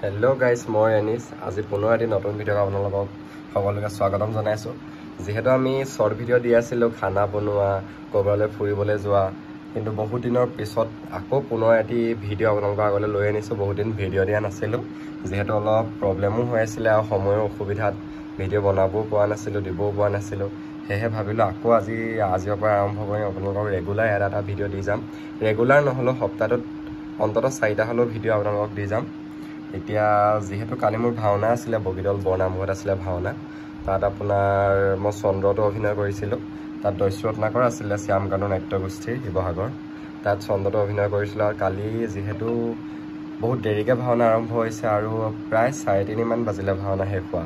Hello' guys, মই anise. আজি পুনৰ এটি নতুন ভিডিঅ'ত আপোনালোকক সকলোকে স্বাগতম জনাইছোঁ। যিহেতু আমি শ্বৰ্ট ভিডিঅ' দি আছিলোঁ খানা বনোৱা, ক'ৰবালৈ ফুৰিবলৈ যোৱা, কিন্তু বহুত দিনৰ পিছত আকৌ পুনৰ এটি ভিডিঅ' আপোনালোকৰ আগলৈ লৈ আনিছোঁ। বহুত দিন ভিডিঅ' দিয়া নাছিলোঁ, যিহেতু অলপ প্ৰব্লেমো হৈ আছিলে আৰু সময়ৰ অসুবিধাত ভিডিঅ' বনাবও পৰা নাছিলোঁ, দিবও পৰা নাছিলোঁ। সেয়েহে ভাবিলোঁ আকৌ আজিৰ পৰা আৰম্ভ কৰিম, আপোনালোকক ৰেগুলাৰ এটা ভিডিঅ' দি যাম। ৰেগুলাৰ নহ'লেও সপ্তাহটোত অন্ততঃ 4টা হ'লেও ভিডিঅ' আপোনালোকক দি যাম। এতিয়া যিহেতু কালি মোৰ ভাওনা আছিলে, বগীদল বৰনামঘৰত আছিলে ভাওনা। তাত আপোনাৰ মই চন্দ্ৰতো অভিনয় কৰিছিলোঁ। তাত দস্যু ৰত্নাকৰ আছিলে শ্যামকানু নাট্যগোষ্ঠীৰ শিৱসাগৰ। তাত চন্দ্ৰতো অভিনয় কৰিছিলোঁ। আৰু কালি যিহেতু বহুত দেৰিকৈ ভাওনা আৰম্ভ হৈছে আৰু প্ৰায় 3:30 মান বাজিলে ভাওনা শেষ হোৱা।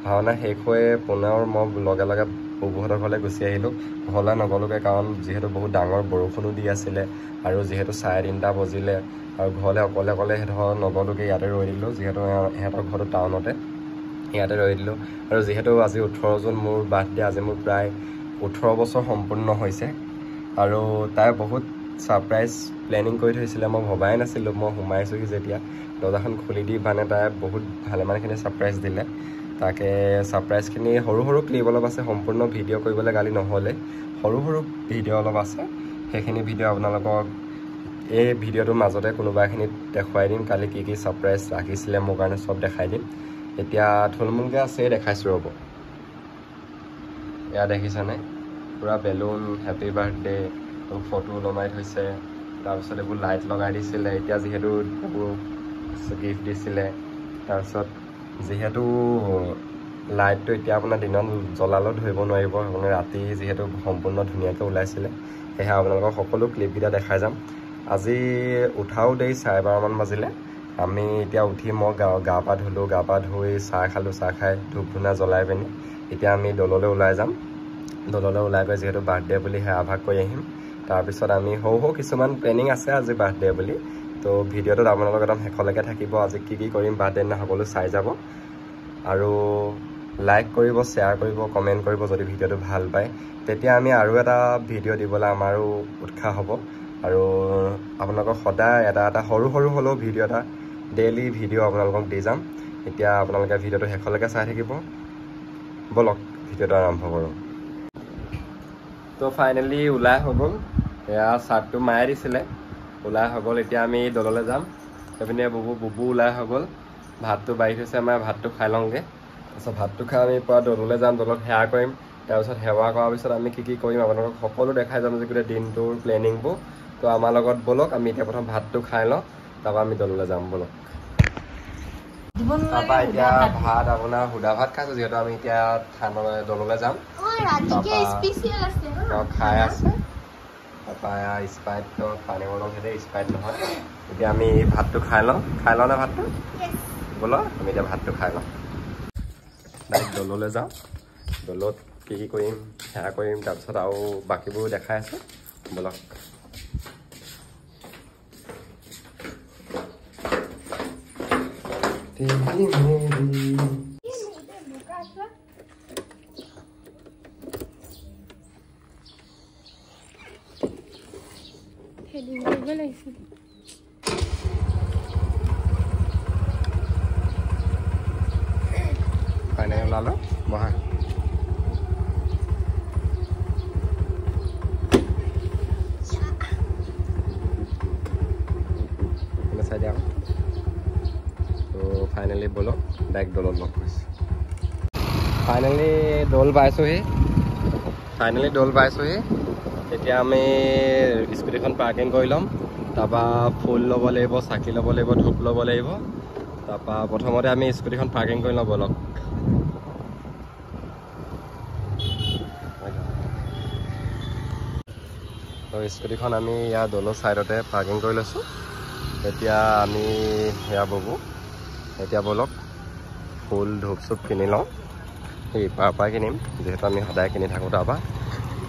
ভাওনা শেষ হৈ পুনৰ মই লগে লগে বুবুহঁতৰ ঘৰলৈ গুচি আহিলোঁ। ঘৰলৈ নগ'লোগৈ, কাৰণ যিহেতু বহুত ডাঙৰ বৰষুণো দি আছিলে আৰু যিহেতু 3:30 বাজিলে আৰু ঘৰলৈ অকলে ধৰ নগ'লোগৈ, ইয়াতে ৰৈ দিলোঁ। যিহেতু ইহঁতৰ ঘৰটো টাউনতে, ইয়াতে ৰৈ দিলোঁ। আৰু যিহেতু আজি 18 জুন মোৰ বাৰ্থডে, আজি মোৰ প্ৰায় 18 বছৰ সম্পূৰ্ণ হৈছে। আৰু তাই বহুত ছাৰপ্ৰাইজ প্লেনিং কৰি থৈছিলে, মই ভবাই নাছিলোঁ। মই সোমাইছোঁহি যেতিয়া দৰ্জাখন খুলি দি মানে তাই বহুত ভালেমানখিনি ছাৰপ্ৰাইজ দিলে। তাকে ছাৰপ্ৰাইজখিনি সৰু ক্লিপ অলপ আছে, সম্পূৰ্ণ ভিডিঅ' কৰিবলৈ গালি নহ'লে সৰু ভিডিঅ' অলপ আছে। সেইখিনি ভিডিঅ' আপোনালোকক এই ভিডিঅ'টোৰ মাজতে কোনোবা এখিনিত দেখুৱাই দিম। কালি কি ছাৰপ্ৰাইজ ৰাখিছিলে মোৰ কাৰণে চব দেখাই দিম। এতিয়া থুলমূলকৈ আছে, দেখাইছোঁ ৰ'ব। এয়া দেখিছেনে, পূৰা বেলুন, হেপী বাৰ্থডে, ফটো ওলমাই থৈছে। তাৰপিছত এইবোৰ লাইট লগাই দিছিলে। এতিয়া যিহেতু এইবোৰ গিফ্ট দিছিলে, তাৰপিছত যিহেতু লাইটটো এতিয়া আপোনাৰ দিনত জ্বলালেও ধৰিব নোৱাৰিব, মানে ৰাতি যিহেতু সম্পূৰ্ণ ধুনীয়াকৈ ওলাইছিলে। সেয়েহে আপোনালোকক সকলো ক্লিপকেইটা দেখাই যাম। আজি উঠাও দেৰি, 12:30 মান বাজিলে। আমি এতিয়া উঠি মই গা পা ধুলোঁ, গা পা ধুই চাহ খালোঁ। চাহ খাই ধূপ ধূনা জ্বলাই পিনি এতিয়া আমি দললৈ ওলাই যাম। দললৈ ওলাই গৈ যিহেতু বাৰ্থডে বুলি সেৱা ভাগ কৰি আহিম। তাৰপিছত আমি সৰু কিছুমান প্লেনিং আছে আজি বাৰ্থডে বুলি। তো ভিডিঅ'টোত আপোনালোক একদম শেষলৈকে থাকিব। আজি কি কৰিম বাৰ্থডে দিনা সকলো চাই যাব। আৰু লাইক কৰিব, শ্বেয়াৰ কৰিব, কমেণ্ট কৰিব যদি ভিডিঅ'টো ভাল পায়। তেতিয়া আমি আৰু এটা ভিডিঅ' দিবলৈ আমাৰো উৎসাহ হ'ব। আৰু আপোনালোকক সদায় এটা সৰু হ'লেও ভিডিঅ' এটা ডেইলি ভিডিঅ' আপোনালোকক দি যাম। এতিয়া আপোনালোকে ভিডিঅ'টো শেষলৈকে চাই থাকিব। ব'লক ভিডিঅ'টো আৰম্ভ কৰোঁ। তো ফাইনেলি ওলাই হৈ গ'ল। এয়া চাৰ্টটো মায়ে দিছিলে, ওলাই হৈ গ'ল। এতিয়া আমি দললৈ যাম। সেইপিনে বুবু ওলাই হৈ গ'ল। ভাতটো বাঢ়ি থৈছে, আমাৰ ভাতটো খাই লওঁগৈ। তাৰপিছত ভাতটো খাই আমি পৰা দললৈ যাম, দলত সেৱা কৰিম। তাৰপিছত সেৱা কৰাৰ পিছত আমি কি কৰিম আপোনালোকক সকলো দেখাই যাম, যে গোটেই দিনটোৰ প্লেনিংবোৰ। তো আমাৰ লগত ব'লক, আমি এতিয়া প্ৰথম ভাতটো খাই লওঁ, তাৰপৰা আমি দললৈ যাম। ব'লক। তাৰপৰা এতিয়া ভাত আপোনাৰ সুদা ভাত খাইছোঁ, যিহেতু আমি এতিয়া দললৈ যাম। খাই আছে। তাৰপৰা স্প্ৰাইটটো পানী বটল খেতে, স্প্ৰাইট নহয়। এতিয়া আমি ভাতটো খাই লওঁ নে ভাতটো? ব'লক আমি এতিয়া ভাতটো খাই লওঁ। ডাইৰেক্ট দললৈ যাওঁ। দলত কি কৰিম, সেয়া কৰিম। তাৰপিছত আৰু বাকীবোৰ দেখাই আছোঁ। ব'লক। ফাইনেল ওলালো, বহা। চাই দিয়া। তো ফাইনেলি ব'লক, ডাইৰেক্ট দলত লগ কৰিছোঁ। ফাইনেলি দল পাইছোঁহি। এতিয়া আমি স্কুটিখন পাৰ্কিং কৰি ল'ম। তাৰপৰা ফুল ল'ব লাগিব, চাকি ল'ব লাগিব, ধূপ ল'ব লাগিব। তাৰপৰা প্ৰথমতে আমি স্কুটিখন পাৰ্কিং কৰি লওঁ। ব'লক। তো স্কুটিখন আমি ইয়াৰ দলৰ ছাইডতে পাৰ্কিং কৰি লৈছোঁ। এতিয়া আমি সেয়া ব'বো। এতিয়া ব'লক ফুল ধূপ চুপ কিনি লওঁ। পৰাই কিনিম, যিহেতু আমি সদায় কিনি থাকোঁ তাৰপৰা।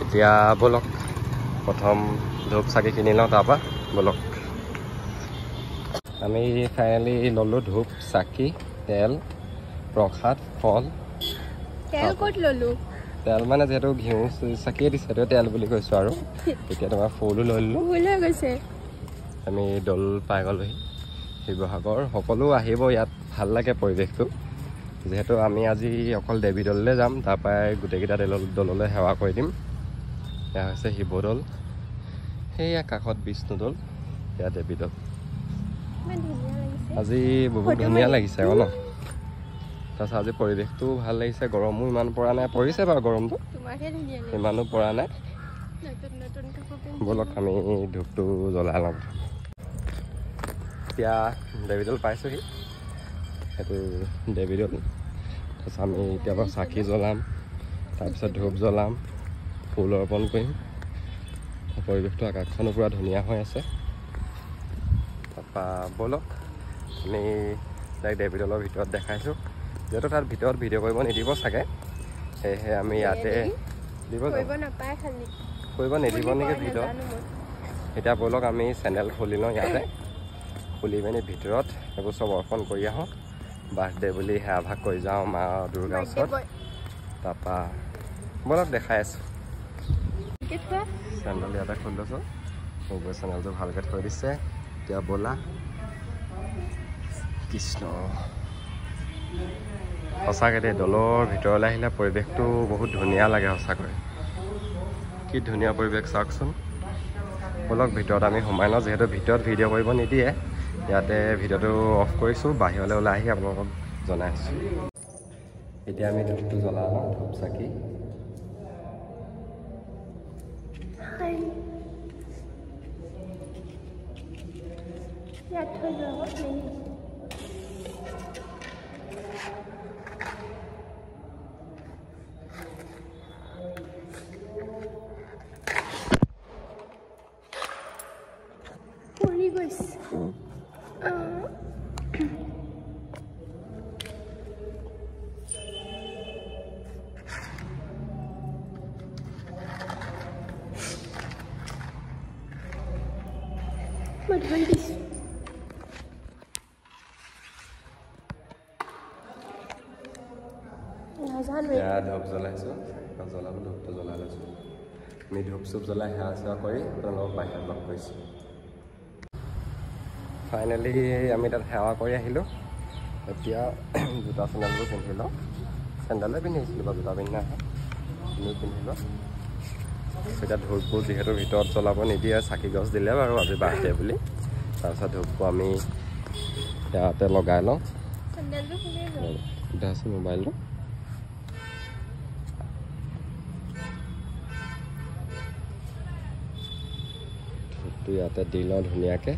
এতিয়া ব'লক প্ৰথম ধূপ চাকি কিনি লওঁ, তাৰপৰা ব'লক। আমি ফাইনেলি ল'লোঁ ধূপ, চাকি, তেল, প্ৰসাদ, ফল। তেল ক'ত ল'লোঁ? তেল মানে যিহেতু ঘিউ চাকিয়ে দিছে, সেইটো তেল বুলি কৈছোঁ। আৰু এতিয়া তোমাৰ ফুলো লৈ ল'লোঁ। ভুল হৈ গৈছে। আমি দল পাই গ'লোহি শিৱসাগৰ। সকলো আহিব ইয়াত ভাল লাগে পৰিৱেশটো যেহেতু আমি আজি অকল দেৱী দললৈ যাম তাৰ পৰাই গোটেইকেইটা দললৈ সেৱা কৰি দিম এয়া হৈছে শিৱদৌল সেয়া কাষত বিষ্ণুদৌল এয়া দেৱী দৌল আজি বহুত ধুনীয়া লাগিছে আকৌ ন তাৰপিছত আজি পৰিৱেশটো ভাল লাগিছে গৰমো ইমান পৰা নাই পৰিছে বাৰু গৰমটো ইমানো পৰা নাই ব'লক আমি ধূপটো জ্বলাই লওঁ এতিয়া দেৱীদৌল পাইছোঁহি সেইটো দেৱীদৌল তাৰপিছত আমি এতিয়া বাৰু চাকি জ্বলাম তাৰপিছত ধূপ জ্বলাম ফুল অৰ্পণ কৰিম পৰিৱেশটো আকাশখনো পূৰা ধুনীয়া হৈ আছে তাৰপৰা ব'লক আমি ডাইৰেক্ট দেৱীদৌলৰ ভিতৰত দেখাইছোঁ যিহেতু তাত ভিতৰত ভিডিঅ' কৰিব নিদিব চাগে সেয়েহে আমি ইয়াতে দিব কৰিব নিদিব নেকি ভিতৰত এতিয়া ব'লক আমি চেনেল খুলি লওঁ ইয়াতে খুলি পিনি ভিতৰত এইবোৰ চব অৰ্পণ কৰি আহোঁ বাৰ্থডে বুলি সেৱা ভাগ কৰি যাওঁ মা দুৰ্গাৰ ওচৰত তাৰপৰা ব'লক দেখাই আছোঁ চেনেল ইয়াতে খুলি লৈছোঁ মোৰ চেনেলটো ভালকৈ থৈ দিছে এতিয়া ব'লা কৃষ্ণ সঁচাকৈ দেই দৌলৰ ভিতৰলৈ আহিলে পৰিৱেশটো বহুত ধুনীয়া লাগে সঁচাকৈ কি ধুনীয়া পৰিৱেশ চাওকচোন ব'লক ভিতৰত আমি সোমাই লওঁ যিহেতু ভিতৰত ভিডিঅ' কৰিব নিদিয়ে ইয়াতে ভিডিঅ'টো অফ কৰিছোঁ বাহিৰলৈ ওলাই আহি আপোনালোকক জনাই আছোঁ এতিয়া আমি ধূপটো জ্বলাই লওঁ ধূপ চাকি ধূপ জ্বলাইছোঁ জ্বলাব ধূপটো জ্বলাই লৈছোঁ আমি ধূপ চুপ জ্বলাই সেৱা চেৱা কৰি আপোনালোকক বাহিৰত লগ কৰিছোঁ ফাইনেলি আমি তাত সেৱা কৰি আহিলোঁ এতিয়া জোতা চেণ্ডেলবোৰ পিন্ধি লওঁ চেণ্ডেলে পিন্ধিছিলোঁ বা জোতা পিন্ধি নাহে তুমিও পিন্ধি লওঁ এতিয়া ধূপবোৰ যিহেতু ভিতৰত জ্বলাব নিদিয়ে চাকি গছ দিলে বাৰু আজি বাৰ্থডে বুলি তাৰপিছত ধূপবোৰ আমি ইয়াতে লগাই লওঁ এতিয়া আছে মোবাইলটো ধূপটো ইয়াতে দি লওঁ ধুনীয়াকৈ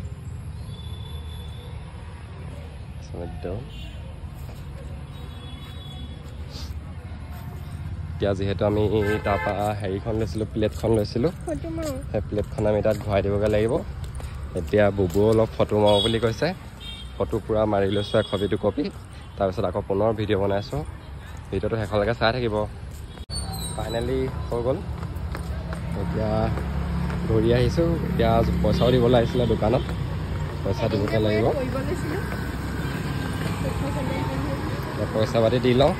এতিয়া যিহেতু আমি তাৰপৰা হেৰিখন লৈছিলোঁ প্লেটখন লৈছিলোঁ সেই প্লেটখন আমি তাত ঘূৰাই দিবগৈ লাগিব এতিয়া বুবুও অলপ ফটো মাৰোঁ বুলি কৈছে ফটো পূৰা মাৰি লৈছোঁ 100 কপি তাৰপিছত আকৌ পুনৰ ভিডিঅ' বনাইছোঁ ভিডিঅ'টো শেষলৈকে চাই থাকিব ফাইনেলি হৈ গ'ল এতিয়া ঘূৰি আহিছোঁ এতিয়া পইচাও দিবলৈ আহিছিলে দোকানত পইচা দিবগৈ লাগিব পইচা পাতি দি লওঁ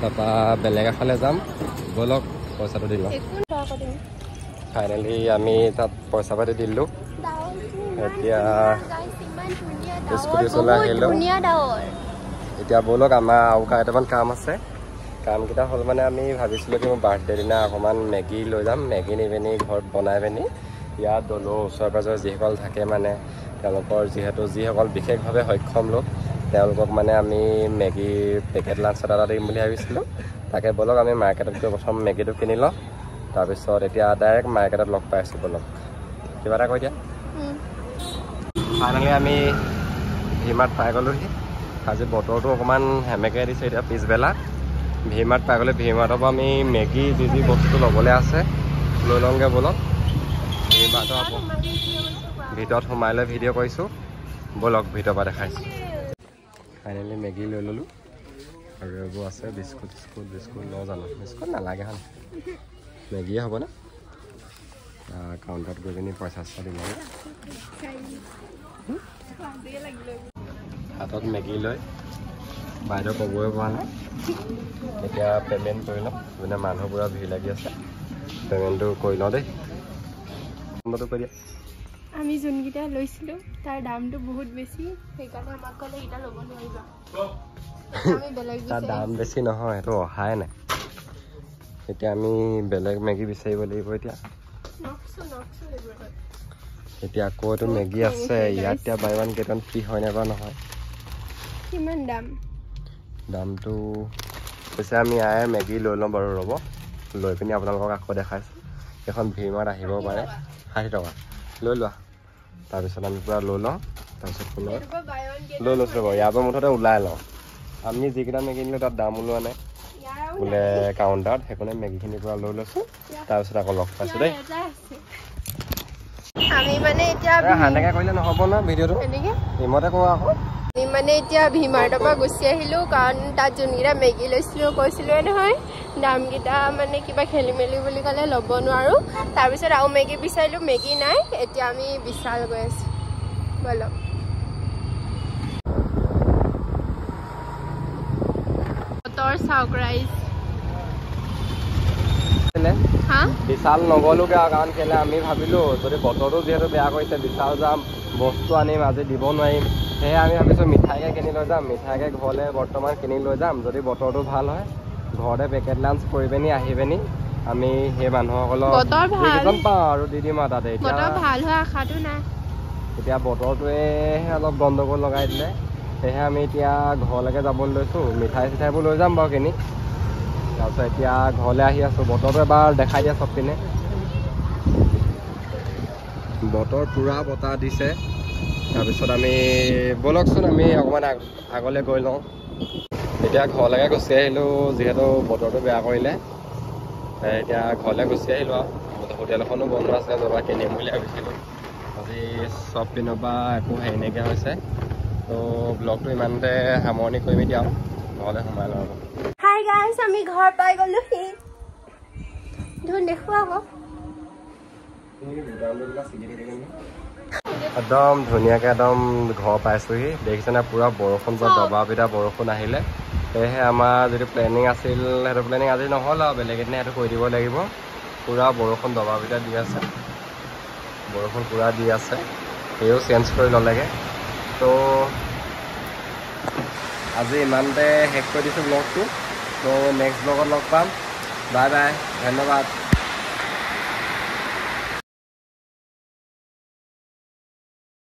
তাৰপৰা বেলেগ এফালে যাম ব'লক পইচাটো দি লওঁ ফাইনেলি আমি তাত পইচা পাতি দিলোঁ এতিয়া স্কুটি চলাই আহিলোঁ এতিয়া ব'লক আমাৰ আৰু কেইটামান কাম আছে কামকেইটা হ'ল মানে আমি ভাবিছিলোঁ কি মোৰ বাৰ্থডে দিনা অকণমান মেগী লৈ যাম মেগী নি পিনি ঘৰত বনাই পিনি ইয়াত দৌলৰ ওচৰে পাঁজৰে যিসকল থাকে মানে তেওঁলোকৰ যিসকল বিশেষভাৱে সক্ষম লোক তেওঁলোকক মানে আমি মেগী পেকেট লাঞ্চ এটা দিম বুলি ভাবিছিলোঁ তাকে ব'লক আমি মাৰ্কেটত গৈ প্ৰথম মেগীটো কিনি লওঁ তাৰপিছত এতিয়া ডাইৰেক্ট মাৰ্কেটত লগ পাই আছোঁ ব'লক কিবা এটা কৈ দিয়া ফাইনেলি আমি ভি-মাৰ্ট পাই গ'লোহি আজি বতৰটো অকণমান সেমেকাই দিছে এতিয়া পিছবেলা ভি-মাৰ্ট পাই গ'লে ভি-মাৰ্টৰ পৰা আমি মেগী যি বস্তু ল'বলৈ আছে লৈ লওঁগৈ ব'লক ভি-মাৰ্টৰ ভিতৰত সোমাই লৈ ভিডিঅ' কৰিছোঁ ব'লক ভিতৰৰ পৰা দেখাইছোঁ ফাইনেলি মেগী লৈ ল'লোঁ আৰু এইবোৰ আছে বিস্কুট লওঁ জানো বিস্কুট নালাগে হয় মেগীয়ে হ'ব না কাউণ্টাৰত গৈ পিনি পইচা দিব হাতত মেগী লৈ বাইদেউ ক'বই পৰা নাই এতিয়া পে'মেণ্ট কৰি লওঁ মানে মানুহবোৰৰ ভিৰ লাগি আছে পে'মেণ্টটো কৰি লওঁ দেই নম্বৰটো কৈ দিয়া আমি যোনকেইটা লৈছিলোঁ তাৰ দামটো বহুত বেছি সেইকাৰণে আমাক ক'লে এইকেইটা ল'ব নোৱাৰিবা আমি বেলেগ তাৰ দাম বেছি নহয়, সেইটো অহাই নাই। এতিয়া আমি বেলেগ মেগী বিচাৰিব লাগিব। এতিয়া আকৌ এইটো মেগী আছে ইয়াত, এতিয়া buy one get one free হয় নাইবা নহয়। কিমান দাম? দামটো কৈছে আমি আয়ে মেগী লৈ ল'ম বাৰু, ৰ'ব লৈ পিনি আপোনালোকক আকৌ দেখাইছোঁ। এখন ভিমাৰ্ট আহিব পাৰে, 60 টকা লৈ লোৱা। তাৰপিছত আমি পূৰা লৈ লওঁ, তাৰপিছত লৈ লৈছোঁ বাৰু। ইয়াৰ পৰা মুঠতে ওলাই লওঁ। আমি যিকেইটা মেগী নিলোঁ তাত দাম ওলোৱা নাই বোলে কাউণ্টাৰত, সেইকাৰণে মেগীখিনি পূৰা লৈ লৈছোঁ। তাৰপিছত আকৌ লগ পাইছোঁ দেই। আমি মানে এতিয়া সেনেকৈ কৰিলে নহ'ব ন ভিডিঅ'টো, ইমতে কৰোঁ আকৌ। আমি মানে এতিয়া ভিমাৰ্টৰ পৰা গুচি আহিলোঁ, কাৰণ তাত যোনকেইটা মেগী লৈছিলোঁ কৈছিলোঁৱে নহয় দামকেইটা মানে কিবা খেলি মেলি বুলি ক'লে ল'ব নোৱাৰোঁ। তাৰপিছত আৰু মেগী বিচাৰিলোঁ, মেগী নাই। এতিয়া আমি বিশাল গৈ আছোঁ, ব'লক। বতৰ চাওক ৰাইজ। বিশাল নগ'লোগে আৰু, কাৰণ কেলে আমি ভাবিলোঁ যদি বতৰটো যিহেতু বেয়া কৰিছে বিশাল যাম, বস্তু আনিম, আজি দিব নোৱাৰিম। সেয়ে আমি ভাবিছোঁ মিঠাইকে কিনি লৈ যাম, মিঠাইকে ঘৰলৈ বৰ্তমান কিনি লৈ যাম। যদি বতৰটো ভাল হয় ঘৰতে পেকেট লাঞ্চ কৰি পিনি আহি পিনি আমি সেই মানুহসকলক যিকেইজন পাওঁ আৰু দি দিম আৰু তাতে। এতিয়া ভাল হোৱা আশাটো নাই, এতিয়া বতৰটোৱেহে অলপ গণ্ডগোল লগাই দিলে। সেয়েহে আমি এতিয়া ঘৰলৈকে যাবলৈ লৈছোঁ। মিঠাই চিঠাইবোৰ লৈ যাম বাৰু কিনি। তাৰপিছত এতিয়া ঘৰলৈ আহি আছোঁ। বতৰটো এবাৰ দেখাই দিয়া চব পিনে। বতৰ পূৰা বতাহ দিছে। তাৰপিছত আমি ব'লকচোন আমি অকণমান আগলৈ গৈ লওঁ। এতিয়া ঘৰলৈকে গুচি আহিলোঁ, যিহেতু বতৰটো বেয়া কৰিলে। এতিয়া ঘৰলৈ গুচি আহিলোঁ আৰু। হোটেল এখনো বন্ধ আছে, য'ৰপৰা কিনিম বুলি ভাবিছিলোঁ। আজি চব পিনৰ পৰা একো হেৰি নাইকিয়া হৈছে। ত' ব্লগটো ইমানতে সামৰণি কৰিম এতিয়া আৰু, ঘৰলৈ সোমাই লওঁ আৰু। হাই গাইছ, আমি ঘৰ পাই গ'লোহি। ধুন দেখুৱা আকৌ। একদম ধুনীয়াকৈ একদম ঘৰ পাইছোঁহি। দেখিছেনে পূৰা বৰষুণ, পূৰা দবা পিটা বৰষুণ আহিলে। সেয়েহে আমাৰ যিটো প্লেনিং আছিল সেইটো প্লেনিং আজি নহ'ল আৰু, বেলেগ এদিনে সেইটো কৰি দিব লাগিব। পূৰা বৰষুণ দবা পিটা দি আছে, বৰষুণ পূৰা দি আছে। সেও চেঞ্জ কৰি ল'লেগৈ। ত' আজি ইমানতে শেষ কৰি দিছোঁ ব্লগটো। ত' নেক্সট ব্লগত লগ পাম। বাই বাই, ধন্যবাদ।